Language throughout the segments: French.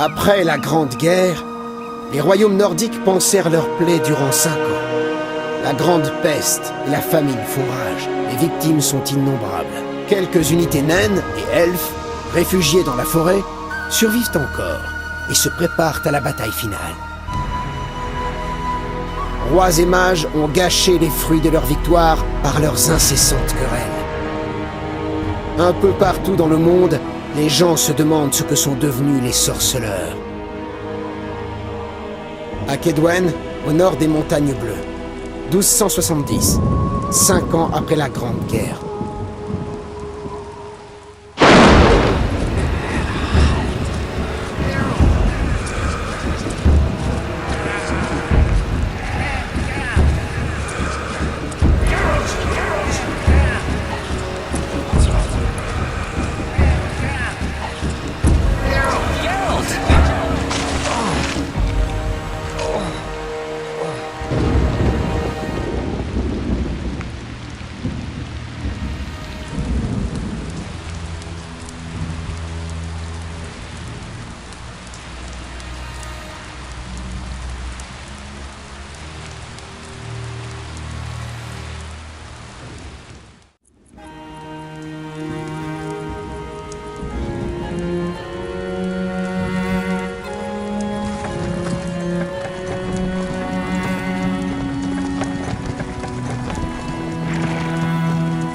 Après la Grande Guerre, les royaumes nordiques pansèrent leurs plaies durant 5 ans. La Grande Peste et la famine font rage. Les victimes sont innombrables. Quelques unités naines et elfes, réfugiés dans la forêt, survivent encore et se préparent à la bataille finale. Rois et mages ont gâché les fruits de leur victoire par leurs incessantes querelles. Un peu partout dans le monde, les gens se demandent ce que sont devenus les sorceleurs. À Kaedwen, au nord des Montagnes Bleues, 1270, 5 ans après la Grande Guerre.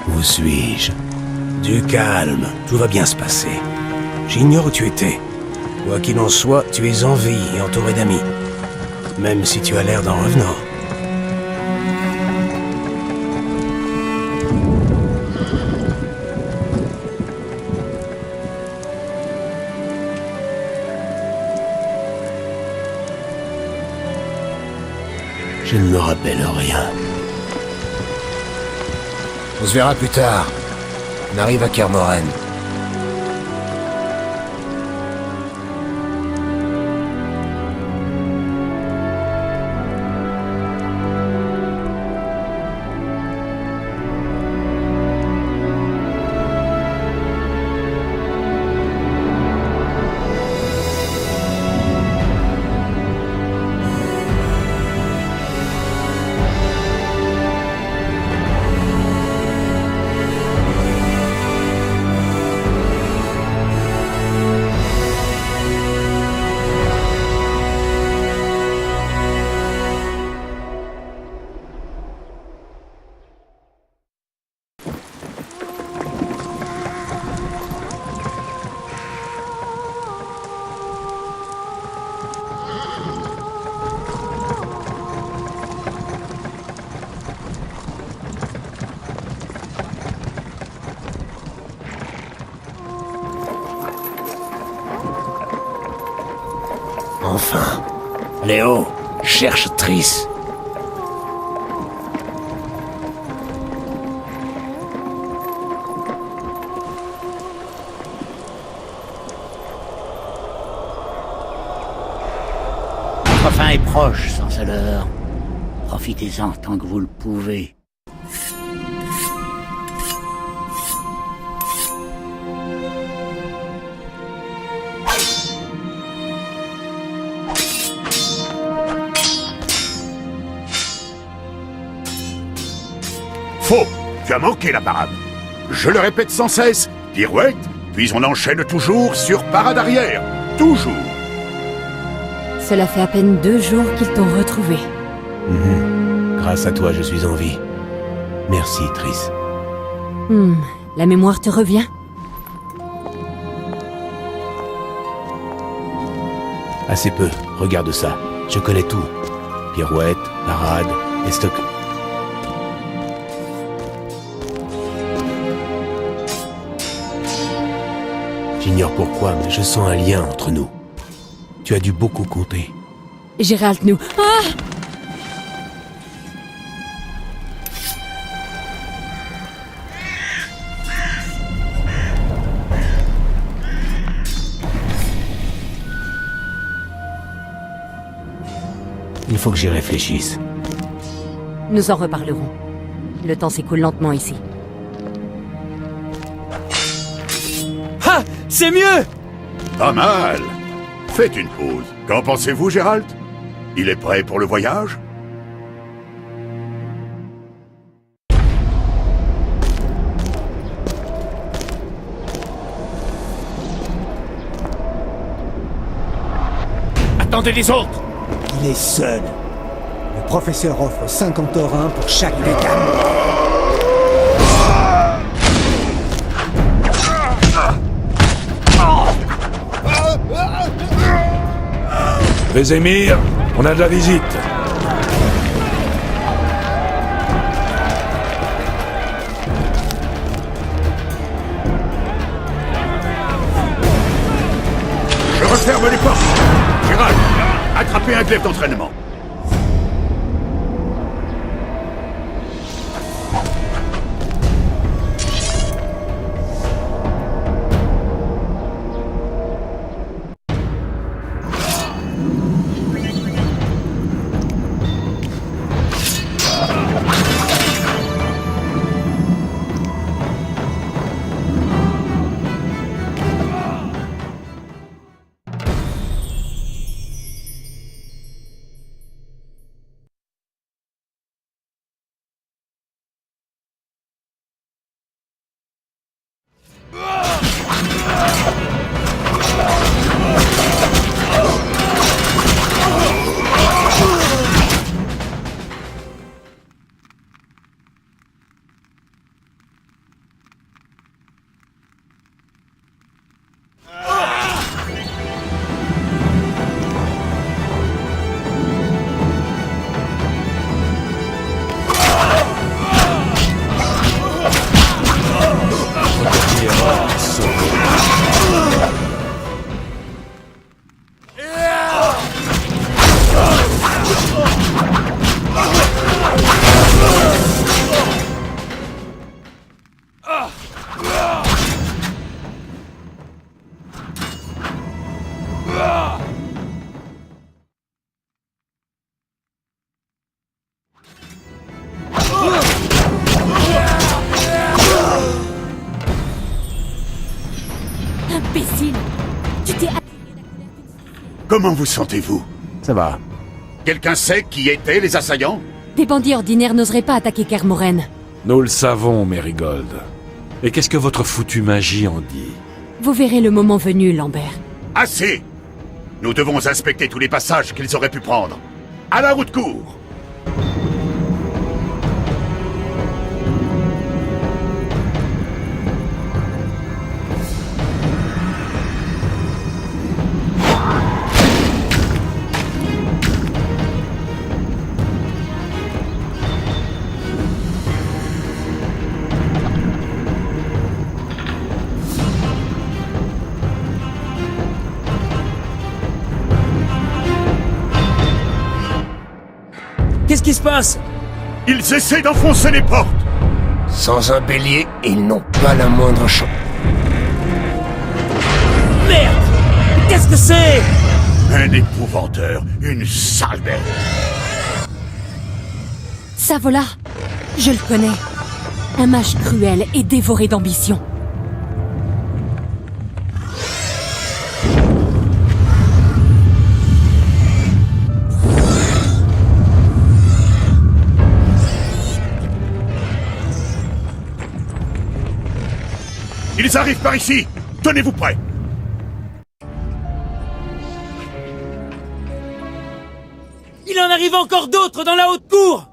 Où suis-je? Du calme, tout va bien se passer. J'ignore où tu étais. Quoi qu'il en soit, tu es en vie et entouré d'amis. Même si tu as l'air d'un revenant. Je ne me rappelle rien. On se verra plus tard. On arrive à Kermoren. Enfin. Léo, cherche Triss. Votre fin est proche, sorceleur. Profitez-en tant que vous le pouvez. Faux! Tu as manqué la parade. Je le répète sans cesse, pirouette, puis on enchaîne toujours sur parade arrière. Toujours! Cela fait à peine 2 jours qu'ils t'ont retrouvé. Grâce à toi, je suis en vie. Merci, Triss. La mémoire te revient? Assez peu, regarde ça. Je connais tout. Pirouette, parade, et stock. J'ignore pourquoi, mais je sens un lien entre nous. Tu as dû beaucoup compter. Gérald, nous... Ah! Il faut que j'y réfléchisse. Nous en reparlerons. Le temps s'écoule lentement ici. Ah! C'est mieux! Pas mal! Faites une pause. Qu'en pensez-vous, Gérald? Il est prêt pour le voyage? Attendez les autres! Il est seul. Le professeur offre 50 orins pour chaque décane. Vézémir, on a de la visite. Je referme les portes. Gérald, attrapez un glaive d'entraînement. Imbécile! Tu t'es attiré la colère d'une... Comment vous sentez-vous? Ça va. Quelqu'un sait qui étaient les assaillants? Des bandits ordinaires n'oseraient pas attaquer Kermoren. Nous le savons, Merigold. Et qu'est-ce que votre foutue magie en dit? Vous verrez le moment venu, Lambert. Assez! Nous devons inspecter tous les passages qu'ils auraient pu prendre. À la route court! Qu'est-ce qui se passe? Ils essaient d'enfoncer les portes! Sans un bélier, ils n'ont pas la moindre chance. Merde! Qu'est-ce que c'est? Un épouvanteur, une sale bête! Savola, je le connais. Un mage cruel et dévoré d'ambition. Ils arrivent par ici! Tenez-vous prêts! Il en arrive encore d'autres dans la haute cour!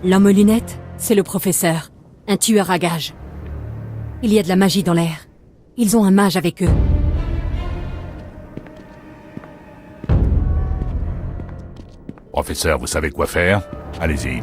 L'homme aux lunettes, c'est le professeur. Un tueur à gages. Il y a de la magie dans l'air. Ils ont un mage avec eux. Professeur, vous savez quoi faire? Allez-y.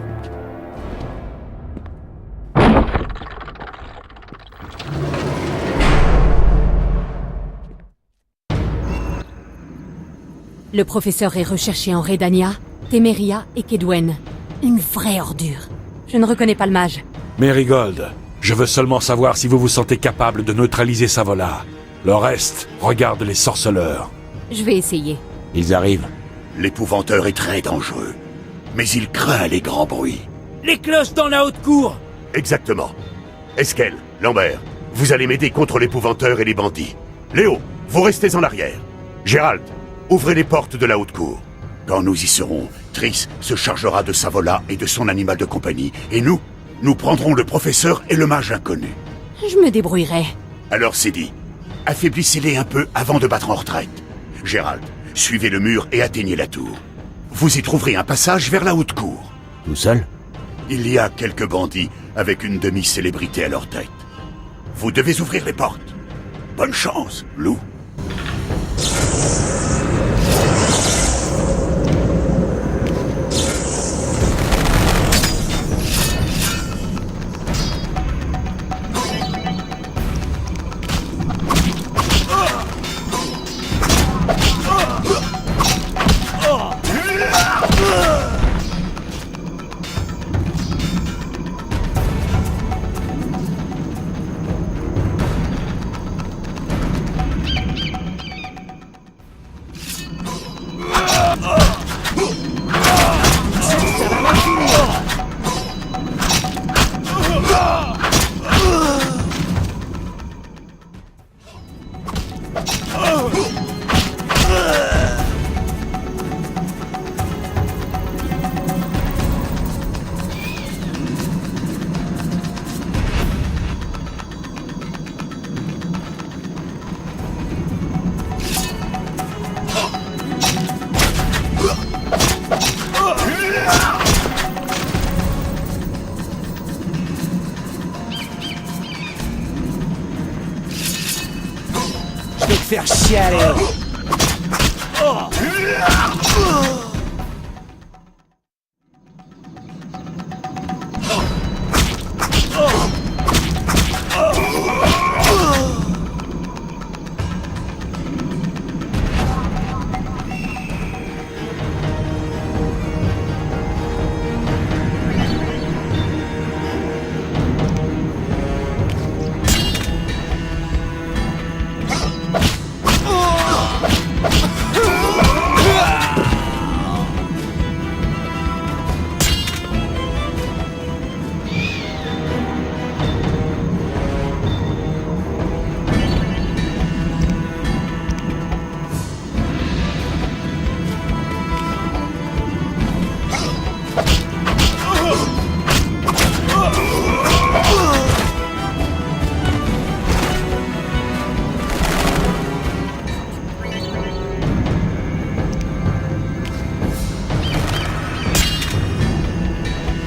Le professeur est recherché en Redania, Temeria et Kedwen. Une vraie ordure. Je ne reconnais pas le mage. Merigold, je veux seulement savoir si vous vous sentez capable de neutraliser Savola. Le reste, regarde les sorceleurs. Je vais essayer. Ils arrivent. L'épouvanteur est très dangereux, mais il craint les grands bruits. Les cloches dans la haute cour! Exactement. Esquel, Lambert, vous allez m'aider contre l'épouvanteur et les bandits. Léo, vous restez en arrière. Gérald, ouvrez les portes de la haute cour. Quand nous y serons, Triss se chargera de Savola et de son animal de compagnie. Et nous prendrons le professeur et le mage inconnu. Je me débrouillerai. Alors c'est dit. Affaiblissez-les un peu avant de battre en retraite. Gérald, suivez le mur et atteignez la tour. Vous y trouverez un passage vers la haute cour. Tout seul? Il y a quelques bandits avec une demi-célébrité à leur tête. Vous devez ouvrir les portes. Bonne chance, loup. Je vais te faire chialer.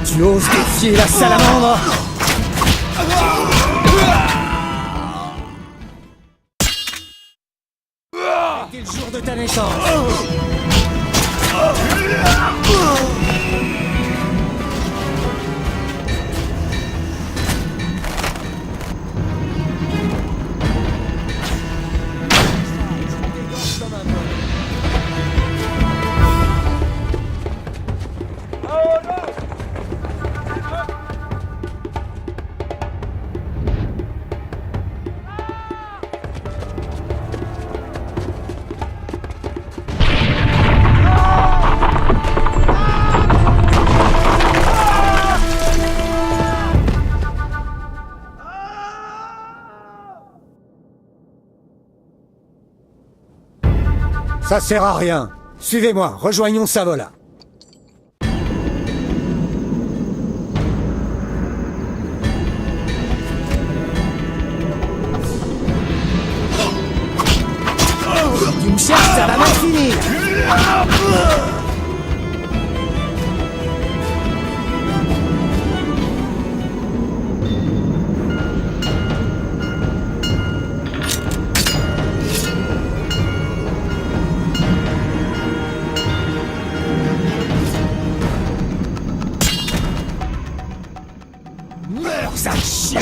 Tu oses défier la salamandre? C'était le jour de ta naissance. Ça sert à rien. Suivez-moi, rejoignons Savola. Tu me cherches, ça va mal finir. Meurs, sale chien!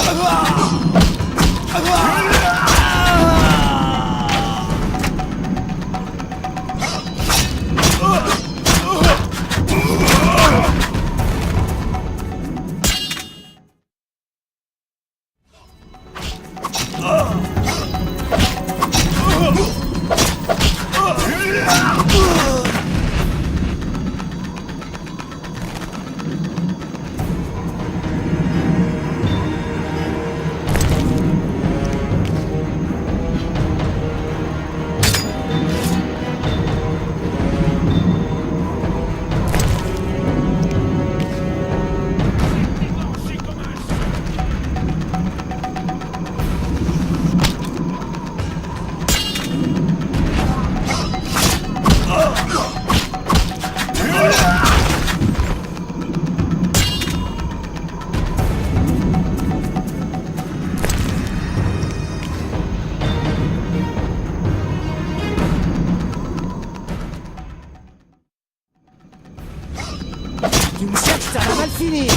finir.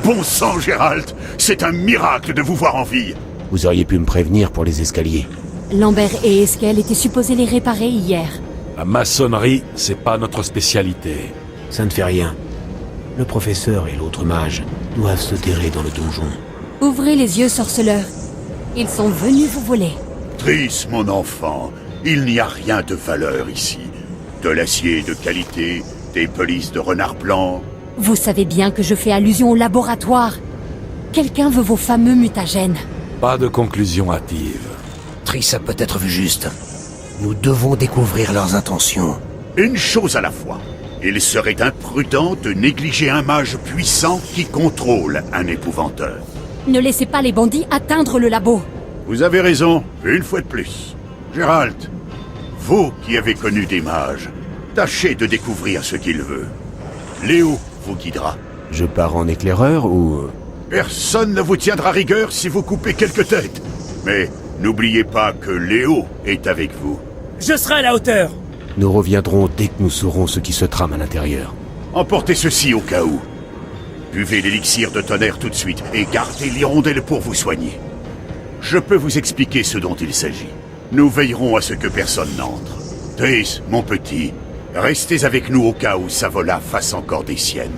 Bon sang, Gérald! C'est un miracle de vous voir en vie! Vous auriez pu me prévenir pour les escaliers. Lambert et Eskel étaient supposés les réparer hier. La maçonnerie, c'est pas notre spécialité. Ça ne fait rien. Le professeur et l'autre mage doivent se terrer dans le donjon. Ouvrez les yeux, sorceleur. Ils sont venus vous voler. Triss, mon enfant, il n'y a rien de valeur ici. De l'acier de qualité, des pelisses de renard blanc... Vous savez bien que je fais allusion au laboratoire. Quelqu'un veut vos fameux mutagènes. Pas de conclusion hâtive. Triss a peut-être vu juste. Nous devons découvrir leurs intentions. Une chose à la fois. Il serait imprudent de négliger un mage puissant qui contrôle un épouvanteur. Ne laissez pas les bandits atteindre le labo. Vous avez raison, une fois de plus. Gérald, vous qui avez connu des mages, tâchez de découvrir ce qu'il veut. Léo vous guidera. Je pars en éclaireur ou... Personne ne vous tiendra rigueur si vous coupez quelques têtes. Mais n'oubliez pas que Léo est avec vous. Je serai à la hauteur. Nous reviendrons dès que nous saurons ce qui se trame à l'intérieur. Emportez ceci au cas où. Buvez l'élixir de tonnerre tout de suite et gardez l'hirondelle pour vous soigner. Je peux vous expliquer ce dont il s'agit. Nous veillerons à ce que personne n'entre. Triss, mon petit, restez avec nous au cas où Savola fasse encore des siennes.